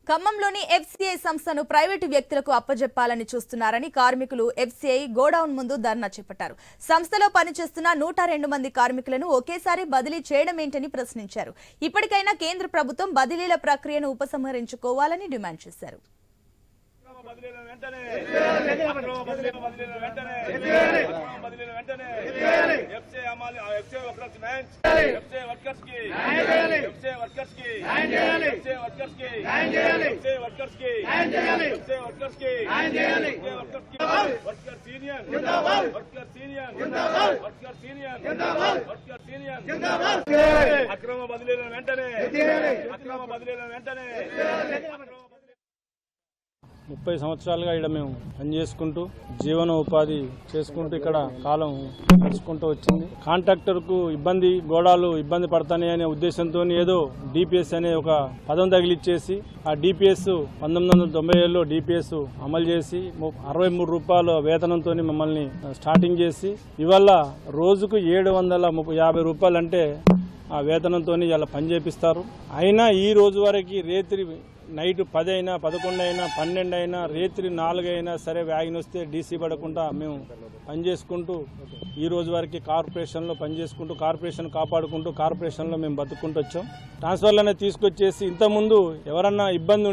ఖమ్మంలోని FCI సంస్థను private వ్యక్తులకు అప్పజెప్పాలని చూస్తున్నారని కార్మికులు ఎఫ్సీఐ గోడౌన్ ముందు ధర్నా చేపట్టారు. సంస్థలో పనిచేస్తున్న 102 మంది కార్మికులను ఒకేసారి బదిలీ చేయడమేంటని ప్రశ్నించారు. ఇప్పటికైనా కేంద్ర ప్రభుత్వం బదిలీల ప్రక్రియను ఉపసంహరించుకోవాలని డిమాండ్ చేశారు. అక్రమ బదిలీల వెంటనే 30 సంవత్సరాలుగా ఇక్కడ మేము పనిచేసుకుంటూ జీవన ఉపాధి చేసుకుంటూ ఇక్కడ కాలం నడుచుకుంటూ వచ్చింది. కాంట్రాక్టర్కు ఇబ్బంది, గోడాలు ఇబ్బంది పడతాయి అనే ఉద్దేశంతో ఏదో డిపిఎస్ అనే ఒక పదం తగిలిచ్చేసి ఆ డిపిఎస్ 1997లో డిపిఎస్ అమలు చేసి 63 రూపాయల వేతనంతో మమ్మల్ని స్టార్టింగ్ చేసి ఇవాళ రోజుకు 750 రూపాయలు అంటే ఆ వేతనంతో ఇలా పనిచేపిస్తారు. అయినా ఈ రోజు వరకు రేత్రి నైట్ 10 అయినా 11 అయినా 12 అయినా రేత్రి 4 అయినా సరే వ్యాగిన్ వస్తే డీసీ పడకుండా మేము పనిచేసుకుంటూ ఈ రోజు వరకు కార్పొరేషన్లో పనిచేసుకుంటూ కార్పొరేషన్ కాపాడుకుంటూ కార్పొరేషన్లో మేము బతుక్కుంటూ వచ్చాం. ట్రాన్స్ఫర్లనే తీసుకొచ్చేసి ఇంతకుముందు ఎవరన్నా ఇబ్బంది